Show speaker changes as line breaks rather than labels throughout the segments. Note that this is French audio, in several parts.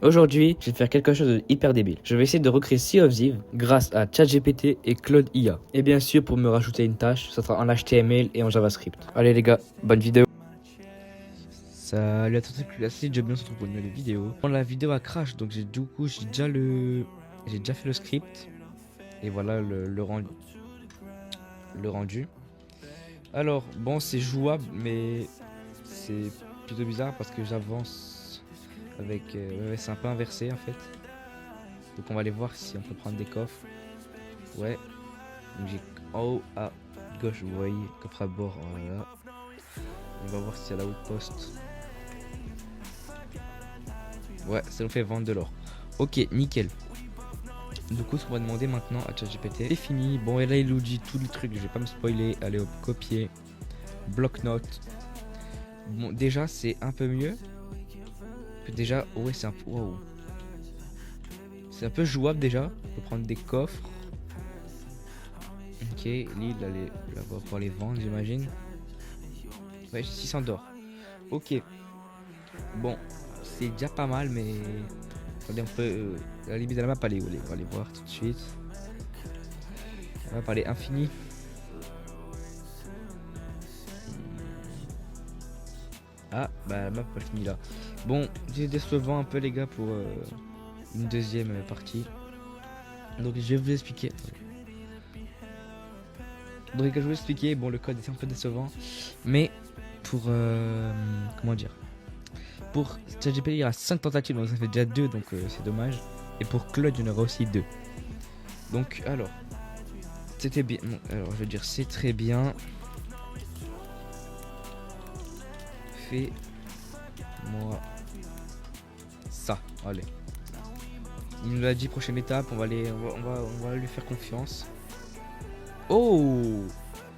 Aujourd'hui, je vais faire quelque chose de hyper débile. Je vais essayer de recréer Sea of Thieves grâce à ChatGPT et Claude IA. Et bien sûr, pour me rajouter une tâche, ça sera en HTML et en JavaScript. Allez les gars, bonne vidéo. Salut à tous, c'est Job, on se retrouve pour une nouvelle vidéo. Bon, la vidéo a crash, donc j'ai déjà fait le script. Et voilà le rendu. Alors, bon, c'est jouable, mais c'est plutôt bizarre parce que j'avance avec... ouais, c'est un peu inversé en fait. Donc on va aller voir si on peut prendre des coffres. Ouais. Donc j'ai en haut à gauche, vous voyez, coffre à bord, voilà. On va voir si à la outpost. Ouais, ça nous fait vendre de l'or. Ok, nickel. Du coup, ce qu'on va demander maintenant à ChatGPT, c'est fini. Bon, et là, il nous dit tout le truc. Je vais pas me spoiler. Allez, hop, copier. Bloc-notes. Bon, déjà, c'est un peu mieux. Déjà, ouais, c'est un peu. Wow. C'est un peu jouable déjà. On peut prendre des coffres. Ok, l'île, là, on va pouvoir les vendre, j'imagine. Ouais, j'ai 600 d'or. Ok. Bon, c'est déjà pas mal, mais. Attendez, on peut. La limite de la map, allez, on va aller voir tout de suite. On va parler infini. Ah, bah la map pas fini là. Bon, c'est décevant un peu, les gars, pour une deuxième partie. Donc, je vais vous expliquer. Donc, je vais vous expliquer. Bon, le code est un peu décevant. Mais, pour. Comment dire? Pour ChatGPT, il y aura 5 tentatives, donc ça fait déjà 2, donc c'est dommage. Et pour Claude, il y en aura aussi 2. Donc, alors. C'était bien. Non, alors, je veux dire, c'est très bien. Fais-moi ça. Allez. Il nous l'a dit, prochaine étape, on va lui faire confiance. Oh,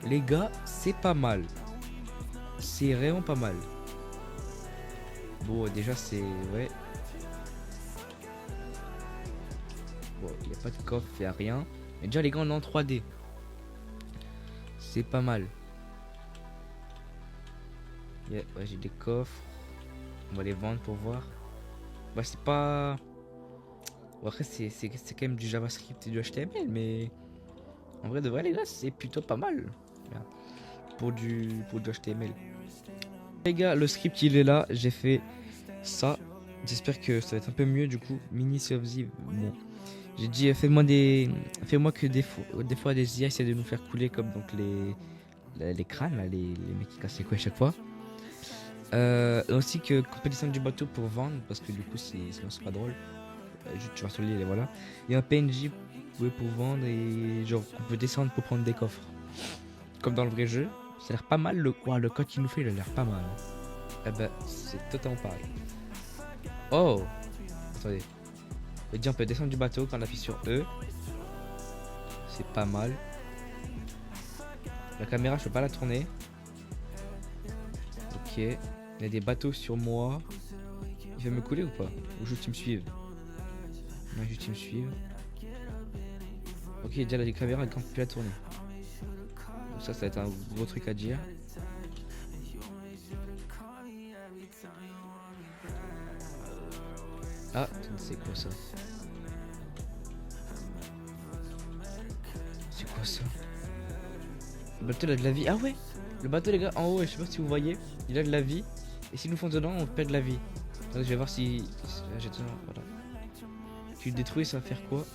les gars, c'est pas mal. C'est vraiment pas mal. Bon, déjà, c'est... Ouais. Bon, il n'y a pas de coffre, il n'y a rien. Mais déjà, les gars, on est en 3D. C'est pas mal. Yeah, ouais, j'ai des coffres. On va les vendre pour voir. Bah, c'est pas... Bon, après, c'est quand même du JavaScript et du HTML, mais... En vrai, de vrai, les gars, c'est plutôt pas mal. Pour du HTML. Les gars, le script, il est là. J'ai fait ça. J'espère que ça va être un peu mieux, du coup. Mini Sea of Thieves. Bon. J'ai dit, fais-moi que des fois des IA essaient de nous faire couler comme donc les crânes, là, les mecs qui cassent les couilles à chaque fois. Aussi que qu'on peut descendre du bateau pour vendre, parce que du coup sinon c'est pas drôle. Tu vas sur l'île et voilà. Il y a un PNJ pour vendre et genre on peut descendre pour prendre des coffres. Comme dans le vrai jeu. Ça a l'air pas mal, le code qu'il nous fait, il a l'air pas mal. Eh ben, c'est totalement pareil. Oh, attendez. On peut descendre du bateau quand on appuie sur E. C'est pas mal. La caméra, je peux pas la tourner. Ok. Il y a des bateaux sur moi. Il va me couler ou pas? Ou juste ils me suivent? Non, juste ils me suivent. Ok, déjà la caméra, elle ne peut plus la tourner. Donc ça va être un gros truc à dire. Ah, c'est quoi ça? C'est quoi ça? Le bateau il a de la vie. Ah ouais! Le bateau, les gars, en haut, je sais pas si vous voyez, il a de la vie. Et si nous font dedans, on perd de la vie. Attendez, je vais voir si. Voilà. Tu le détruis, ça va faire quoi?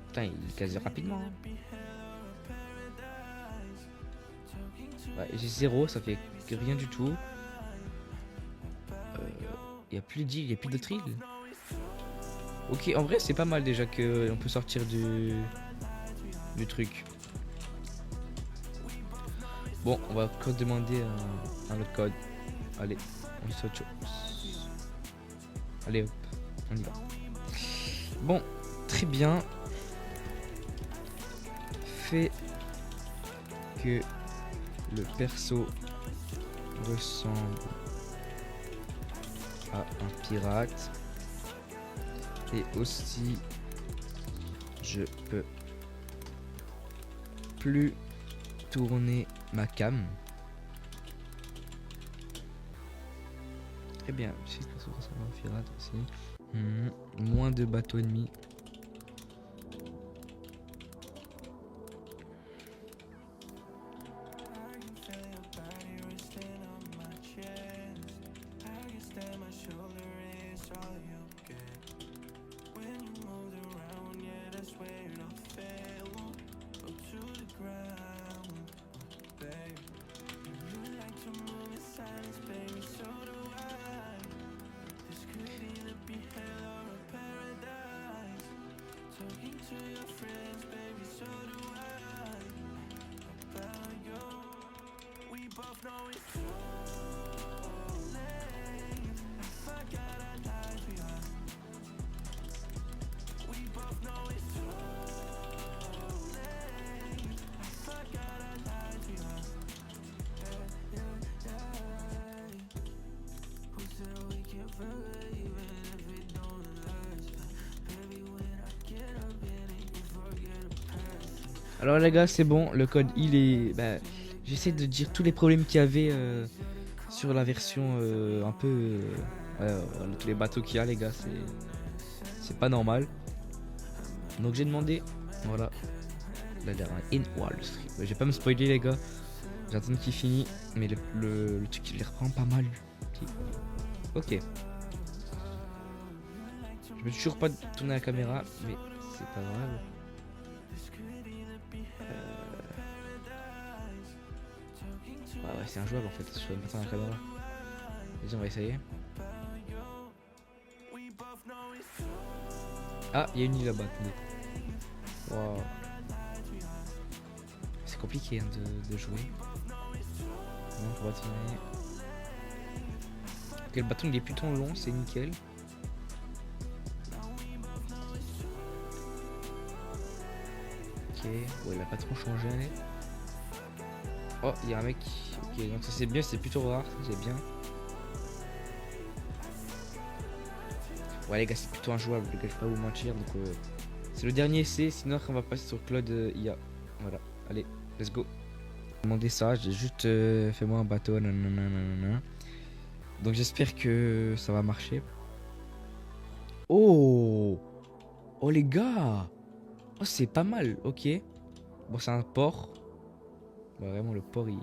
Putain, il casse rapidement. Hein. Ouais, j'ai 0, ça fait rien du tout. Il y a plus d'îles, il y a plus d'autres îles. Ok, en vrai, c'est pas mal déjà que on peut sortir du truc. Bon, on va encore demander un autre code. Allez, on fait autre chose. Allez hop, on y va. Bon, très bien. Fait que le perso ressemble à un pirate. Et aussi, je peux plus tourner ma cam. Très bien. Je sais que ça va pirate aussi. Moins de bateaux ennemis. Alors les gars, c'est bon, le code il est... Bah, j'essaie de dire tous les problèmes qu'il y avait sur la version un peu... tous les bateaux qu'il y a les gars, c'est pas normal. Donc j'ai demandé, voilà, la dernière le stream. Je vais pas me spoiler les gars, j'attends qu'il finisse, mais le truc il les reprend pas mal. Ok. Je me suis toujours pas tourné la caméra, mais c'est pas grave. Ouais, c'est injouable en fait, je vais me mettre dans la caméra. Vas-y, on va essayer. Ah, il y a une île là-bas, attendez. Wow. C'est compliqué hein, de jouer. Non, on va tourner. Ok, le bâton il est plutôt long, c'est nickel. Ok, ouais, il a pas trop changé. Oh, il y a un mec. Ok, donc ça c'est bien, c'est plutôt rare, c'est bien. Ouais, les gars, c'est plutôt injouable, les gars, je vais pas vous mentir. Donc, c'est le dernier essai, sinon on va passer sur Claude IA. Voilà, allez, let's go. Demandez ça, j'ai juste fais-moi un bateau, nanana. Donc, j'espère que ça va marcher. Oh, oh, les gars, oh, c'est pas mal, ok. Bon, c'est un port. Bah, vraiment, le port il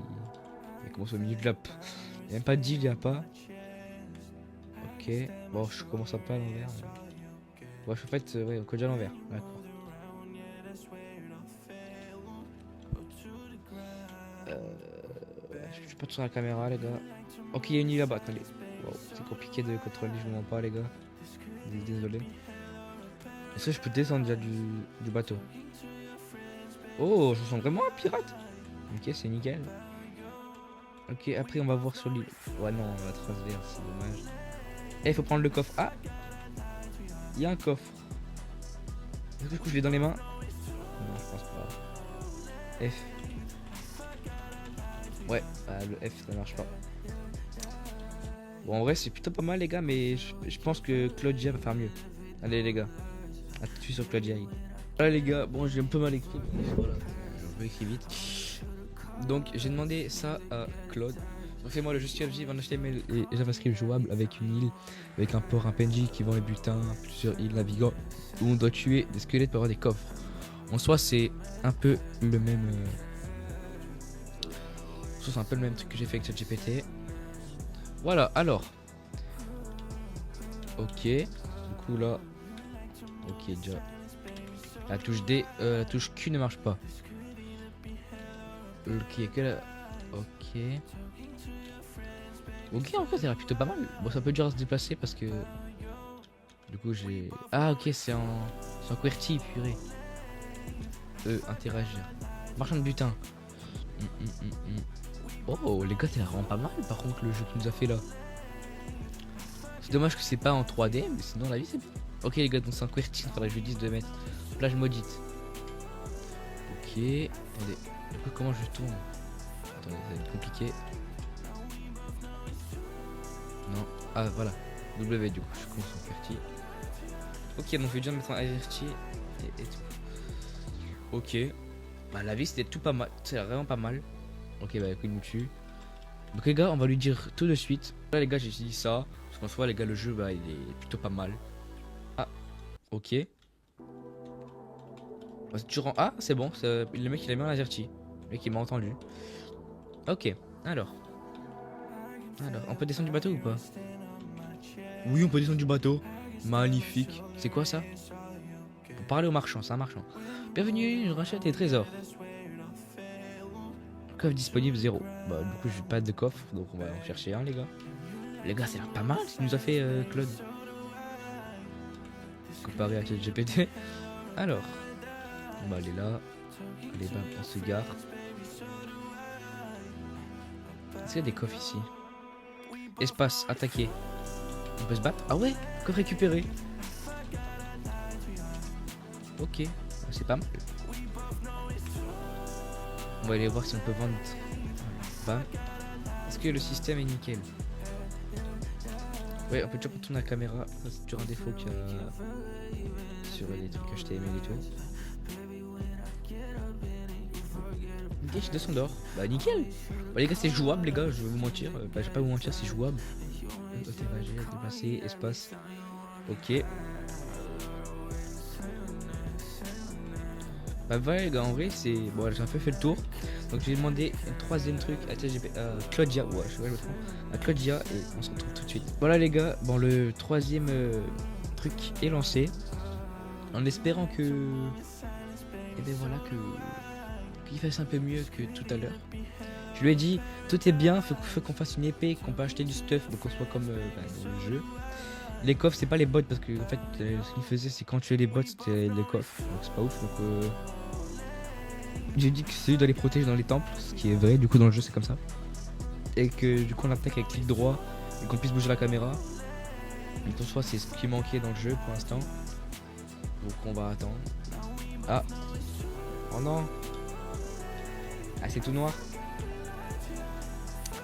commence au milieu de la. Il n'y a même pas de deal, il n'y a pas. Ok, bon, je commence un peu à l'envers. Ouais, en fait, ouais, on code à l'envers. D'accord. Je suis pas sur la caméra, les gars. Ok, il y a une île là-bas, attendez. Wow, c'est compliqué de contrôler, je vous mens pas, les gars. Désolé. Est-ce que je peux descendre déjà du bateau? Oh, je sens vraiment un pirate. Ok, c'est nickel. Ok, après on va voir sur l'île. Ouais, non, la transverse, c'est dommage. Eh, il faut prendre le coffre. Ah, il y a un coffre. Est-ce que du coup je l'ai dans les mains? Non, je pense pas. F. Ouais, le F ça marche pas. Bon, en vrai, c'est plutôt pas mal, les gars, mais je pense que Claudia va faire mieux. Allez, les gars, à tout de suite sur Claudia. Voilà, les gars, bon, j'ai un peu mal écrit. Voilà, je vais écrire vite. Donc, j'ai demandé ça à Claude. Fais-moi le gestionnaire en HTML et JavaScript jouable avec une île, avec un port, un PNJ qui vend les butins, plusieurs îles navigants où on doit tuer des squelettes pour avoir des coffres. En soi, c'est un peu le même. C'est un peu le même truc que j'ai fait avec ChatGPT. Voilà, alors. Ok. Du coup, là. Ok, déjà. La touche D, la touche Q ne marche pas. Ok, que la. Ok. Ok, en fait, ça a l'air plutôt pas mal. Bon, ça peut dur à se déplacer parce que. Du coup, j'ai. Ah, ok, c'est en. C'est en QWERTY, purée. Interagir. Marchand de butin. Oh, les gars, ça rend pas mal par contre le jeu qu'il nous a fait là. C'est dommage que c'est pas en 3D, mais sinon la vie c'est bien. Ok, les gars, donc c'est en QWERTY, il faudrait que je lui dise de mettre plage maudite. Ok, attendez. Du coup, comment je tourne? Attendez, ça va être compliqué. Non. Ah, voilà. W, du coup, je commence en QWERTY. Ok, donc je vais déjà mettre en AVRT et tout. Ok. Bah, la vie c'était tout pas mal. C'est vraiment pas mal. Ok, bah, écoute, nous tue. Donc, les gars, on va lui dire tout de suite. Là, les gars, j'ai dit ça. Parce En soi, les gars, le jeu, bah, il est plutôt pas mal. Ah, ok. Bah, c'est toujours en... Ah, c'est bon, le mec il a mis en averti. Le mec il m'a entendu. Ok, alors. Alors, on peut descendre du bateau ou pas? Oui, on peut descendre du bateau. Magnifique. C'est quoi ça? Pour parler au marchand, c'est un marchand. Bienvenue, je rachète les trésors. Coffre disponible 0. Bah, du coup, j'ai pas de coffre, donc on va en chercher un, les gars. Les gars, ça a l'air pas mal ce qu'il nous a fait Claude. Comparé à ChatGPT. Alors, on va aller là. Allez, bam, on se gare. Est-ce qu'il y a des coffres ici? Espace, attaquer. On peut se battre? Ah ouais, coffre récupéré. Ok, c'est pas mal. On va aller voir si on peut vendre. Bam. Est-ce que le système est nickel? Ouais, on peut toujours tourner la caméra. Ça, c'est toujours un défaut qu'il y a sur les trucs HTML et tout. Ok, j'ai 200 d'or. Bah nickel. Bah les gars, c'est jouable les gars, je vais vous mentir. Bah je vais pas vous mentir, c'est jouable. Déplacer, espace. Ok. Bah voilà les gars, en vrai c'est... Bon, j'ai un peu fait le tour. Donc j'ai demandé un troisième truc à Claudia. Ouais, je me trompe. À Claudia et on se retrouve tout de suite. Voilà les gars, bon le troisième truc est lancé. En espérant que... Et ben voilà qu'il fasse un peu mieux que tout à l'heure. Je lui ai dit, tout est bien, faut qu'on fasse une épée, qu'on peut acheter du stuff, donc on soit comme dans le jeu. Les coffres, c'est pas les bots, parce que en fait, ce qu'il faisait, c'est quand tu as les bots, c'était les coffres, donc c'est pas ouf. Donc j'ai dit que c'est lui d'aller protéger dans les temples, ce qui est vrai, du coup dans le jeu c'est comme ça. Et que du coup on attaque avec clic droit, et qu'on puisse bouger la caméra. Donc en soi, c'est ce qui manquait dans le jeu pour l'instant. Donc on va attendre. Ah! Oh non! Ah, c'est tout noir!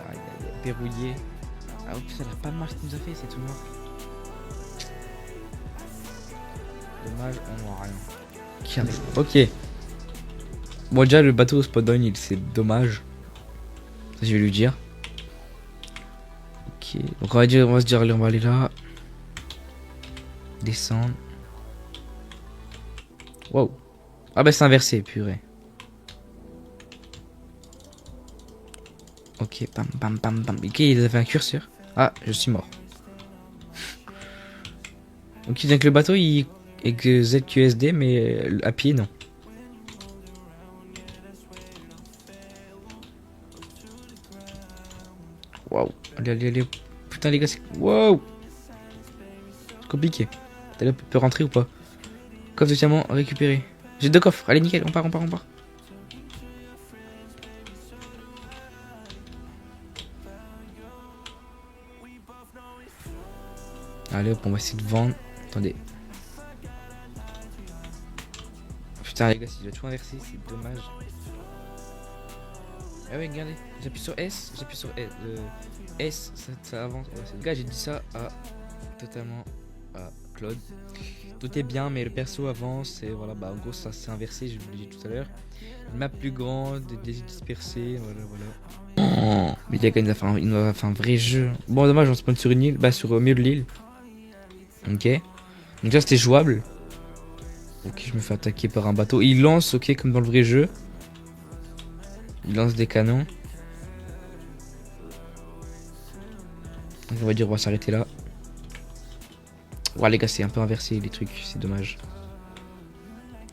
Aïe, aïe, aïe, verrouillé. Ah, oh, ça a l'air pas mal ce qu'il nous a fait, c'est tout noir. Dommage, on voit rien. Carré. Ok. Bon, déjà, le bateau au spot down, c'est dommage. Ça, je vais lui dire. Ok. Donc, on va se dire, allez, on va aller là. Descendre. Wow. Ah, bah, c'est inversé, purée. Ok, bam, bam, bam, bam. Ok, il a fait un curseur. Ah, je suis mort. Donc, il vient que le bateau, il est que ZQSD, mais à pied, non. Waouh. Allez, allez, allez. Putain, les gars, c'est... Waouh. C'est compliqué. T'as peut rentrer ou pas? Coffre de diamant récupéré. J'ai 2 coffres. Allez, nickel. On part, on part, on part. Allez, hop, on va essayer de vendre. Attendez. Putain, les gars, si je vais tout inverser, c'est dommage. Ah ouais, regardez. J'appuie sur S. J'appuie sur S. S, ça avance. Ouais, les gars, j'ai dit ça à... Totalement à Claude. Tout est bien, mais le perso avance. Et voilà, bah en gros, ça s'est inversé. Je vous l'ai dit tout à l'heure. Une map plus grande, des îles dispersées. Voilà, voilà. Oh, mais les gars, il nous a fait un vrai jeu. Bon, dommage, on spawn sur une île. Bah, sur au milieu de l'île. Ok. Donc là, c'était jouable. Ok, je me fais attaquer par un bateau. Il lance, ok, comme dans le vrai jeu. Il lance des canons. Donc on va dire, on va s'arrêter là. Ouais, les gars, c'est un peu inversé les trucs, c'est dommage.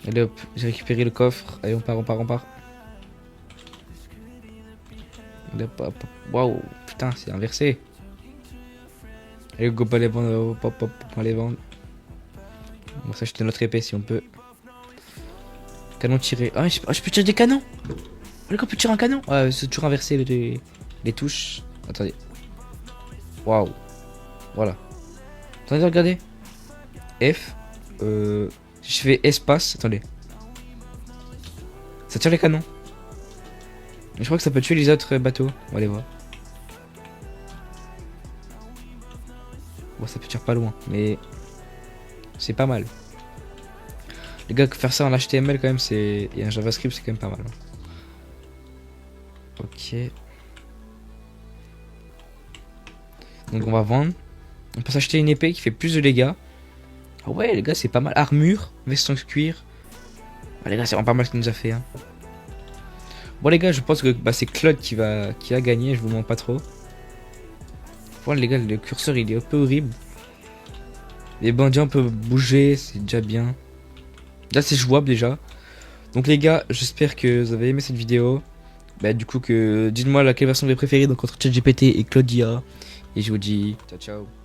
Allez hop, j'ai récupéré le coffre. Allez, on part, on part, on part. Allez hop, hop, hop. Waouh, putain, c'est inversé. Allez, go, pas les vendre, hop, hop, hop, pas les vendre. On va s'acheter notre épée si on peut. Canon tiré. Ah, je peux tirer des canons. Allez, on peut tirer un canon. Ouais, c'est toujours inversé les touches. Attendez. Waouh. Voilà. Attendez, regardez. F. Si je fais espace. Attendez. Ça tire les canons. Je crois que ça peut tuer les autres bateaux. On va aller voir. Bon, ça peut tirer pas loin. Mais. C'est pas mal. Les gars, faire ça en HTML quand même, c'est. Et un JavaScript, c'est quand même pas mal. Ok. Donc on va vendre. On peut s'acheter une épée qui fait plus de dégâts. Ah ouais, les gars, c'est pas mal. Armure, veston cuir. Ah, les gars, c'est vraiment pas mal ce qu'il nous a fait. Hein. Bon, les gars, je pense que bah, c'est Claude qui a gagné. Je vous mens pas trop. Bon, les gars, le curseur il est un peu horrible. Les bandits peuvent bouger, c'est déjà bien. Là, c'est jouable déjà. Donc, les gars, j'espère que vous avez aimé cette vidéo. Bah, du coup, dites-moi laquelle version vous préférée. Donc, entre ChatGPT et Claude IA. Et je vous dis ciao, ciao.